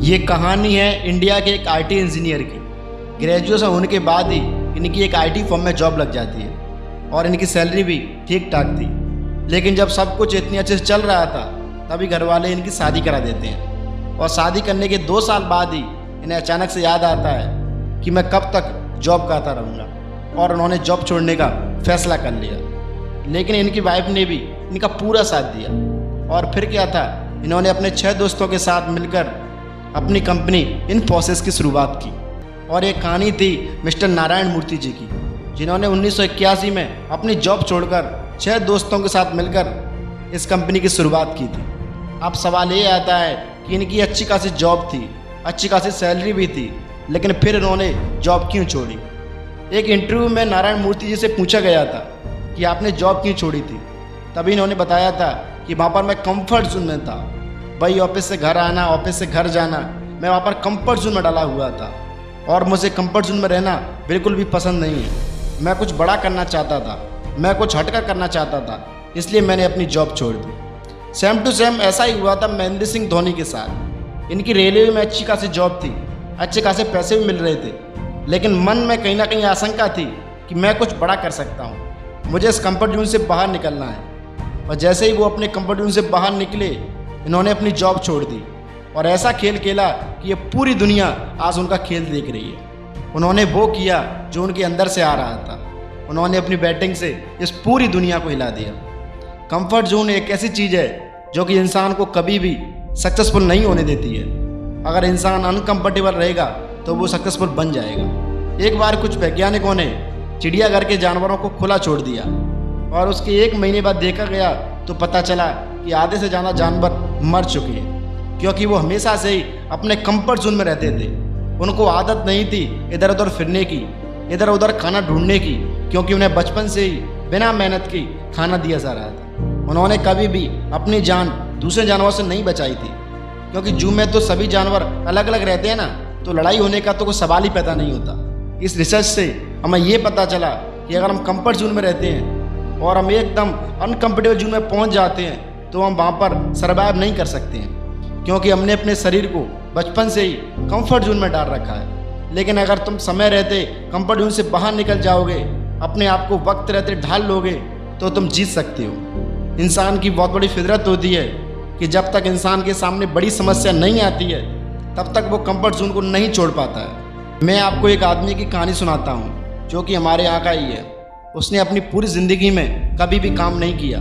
ये कहानी है इंडिया के एक आईटी इंजीनियर की। ग्रेजुएशन होने के बाद ही इनकी एक आईटी फर्म में जॉब लग जाती है और इनकी सैलरी भी ठीक ठाक थी। लेकिन जब सब कुछ इतनी अच्छे से चल रहा था तभी घर वाले इनकी शादी करा देते हैं और शादी करने के 2 साल बाद ही इन्हें अचानक से याद आता है कि मैं कब तक जॉब करता रहूँगा, और उन्होंने जॉब छोड़ने का फैसला कर लिया। लेकिन इनकी वाइफ ने भी इनका पूरा साथ दिया और फिर क्या था, इन्होंने अपने 6 दोस्तों के साथ मिलकर अपनी कंपनी इन्फोसिस की शुरुआत की। और एक कहानी थी मिस्टर नारायण मूर्ति जी की, जिन्होंने 1981 में अपनी जॉब छोड़कर 6 दोस्तों के साथ मिलकर इस कंपनी की शुरुआत की थी। अब सवाल ये आता है कि इनकी अच्छी खासी जॉब थी, अच्छी खासी सैलरी भी थी, लेकिन फिर इन्होंने जॉब क्यों छोड़ी। एक इंटरव्यू में नारायण मूर्ति जी से पूछा गया था कि आपने जॉब क्यों छोड़ी थी। तभी इन्होंने बताया था कि वहाँ पर मैं कंफर्ट जोन में था। भाई ऑफिस से घर आना, ऑफिस से घर जाना, मैं वहाँ पर कंफर्ट जोन में डाला हुआ था और मुझे कंफर्ट जोन में रहना बिल्कुल भी पसंद नहीं है। मैं कुछ बड़ा करना चाहता था, मैं कुछ हटकर करना चाहता था, इसलिए मैंने अपनी जॉब छोड़ दी। सेम टू सेम ऐसा ही हुआ था महेंद्र सिंह धोनी के साथ। इनकी रेलवे में अच्छी खासी जॉब थी, अच्छे खासे पैसे भी मिल रहे थे, लेकिन मन में कहीं ना कहीं आशंका थी कि मैं कुछ बड़ा कर सकता हूँ, मुझे इस कंफर्ट जोन से बाहर निकलना है। और जैसे ही वो अपने कंफर्ट जोन से बाहर निकले, इन्होंने अपनी जॉब छोड़ दी और ऐसा खेल खेला कि ये पूरी दुनिया आज उनका खेल देख रही है। उन्होंने वो किया जो उनके अंदर से आ रहा था। उन्होंने अपनी बैटिंग से इस पूरी दुनिया को हिला दिया। कंफर्ट जोन एक ऐसी चीज़ है जो कि इंसान को कभी भी सक्सेसफुल नहीं होने देती है। अगर इंसान अनकंफर्टेबल रहेगा तो वो सक्सेसफुल बन जाएगा। एक बार कुछ वैज्ञानिकों ने चिड़ियाघर के जानवरों को खुला छोड़ दिया और उसके 1 महीने बाद देखा गया तो पता चला कि आधे से ज़्यादा जानवर मर चुके हैं, क्योंकि वो हमेशा से ही अपने कंफर्ट जोन में रहते थे। उनको आदत नहीं थी इधर उधर फिरने की, इधर उधर खाना ढूंढने की, क्योंकि उन्हें बचपन से ही बिना मेहनत की खाना दिया जा रहा था। उन्होंने कभी भी अपनी जान दूसरे जानवरों से नहीं बचाई थी, क्योंकि जू में तो सभी जानवर अलग अलग रहते हैं ना, तो लड़ाई होने का तो कोई सवाल ही पैदा नहीं होता। इस रिसर्च से हमें ये पता चला कि अगर हम कंफर्ट जोन में रहते हैं और हम एकदम अनकंफर्टेबल जोन में पहुंच जाते हैं तो हम वहाँ पर सर्वाइव नहीं कर सकते हैं, क्योंकि हमने अपने शरीर को बचपन से ही कंफर्ट जोन में डाल रखा है। लेकिन अगर तुम समय रहते कंफर्ट जोन से बाहर निकल जाओगे, अपने आप को वक्त रहते ढाल लोगे, तो तुम जीत सकते हो। इंसान की बहुत बड़ी फितरत होती है कि जब तक इंसान के सामने बड़ी समस्या नहीं आती है तब तक वो कंफर्ट जोन को नहीं छोड़ पाता है। मैं आपको एक आदमी की कहानी सुनाता हूँ जो कि हमारे आका ही है। उसने अपनी पूरी ज़िंदगी में कभी भी काम नहीं किया।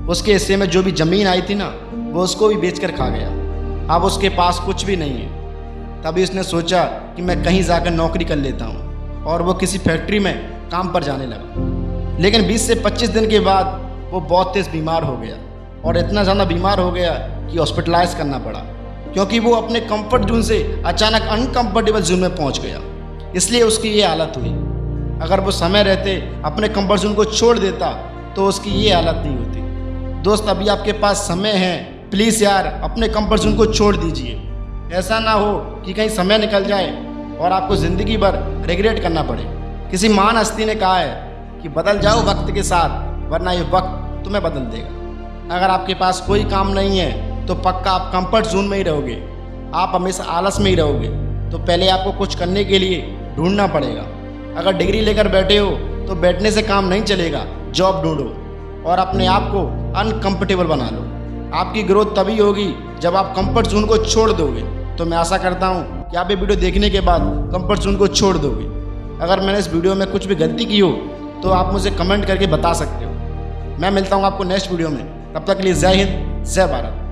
उसके हिस्से में जो भी ज़मीन आई थी ना, वो उसको भी बेचकर खा गया। अब उसके पास कुछ भी नहीं है। तभी उसने सोचा कि मैं कहीं जाकर नौकरी कर लेता हूँ, और वो किसी फैक्ट्री में काम पर जाने लगा। लेकिन 20 से 25 दिन के बाद वो बहुत तेज़ बीमार हो गया, और इतना ज़्यादा बीमार हो गया कि हॉस्पिटलाइज करना पड़ा, क्योंकि वो अपने कंफर्ट जोन से अचानक अनकंफर्टेबल जोन में पहुँच गया। इसलिए उसकी ये हालत हुई। अगर वो समय रहते अपने कंफर्ट जोन को छोड़ देता तो उसकी ये हालत नहीं होती। दोस्त, अभी आपके पास समय है, प्लीज़ यार अपने कंफर्ट जोन को छोड़ दीजिए। ऐसा ना हो कि कहीं समय निकल जाए और आपको ज़िंदगी भर रिग्रेट करना पड़े। किसी महान हस्ती ने कहा है कि बदल जाओ वक्त के साथ, वरना ये वक्त तुम्हें बदल देगा। अगर आपके पास कोई काम नहीं है तो पक्का आप कंफर्ट जोन में ही रहोगे, आप हमेशा आलस में ही रहोगे। तो पहले आपको कुछ करने के लिए ढूंढना पड़ेगा। अगर डिग्री लेकर बैठे हो तो बैठने से काम नहीं चलेगा, जॉब ढूंढो और अपने आप को अनकंफर्टेबल बना लो। आपकी ग्रोथ तभी होगी जब आप कंफर्ट जोन को छोड़ दोगे। तो मैं आशा करता हूँ कि आप ये वीडियो देखने के बाद कंफर्ट जोन को छोड़ दोगे। अगर मैंने इस वीडियो में कुछ भी गलती की हो तो आप मुझे कमेंट करके बता सकते हो। मैं मिलता हूँ आपको नेक्स्ट वीडियो में। तब तक के लिए जय हिंद, जय भारत।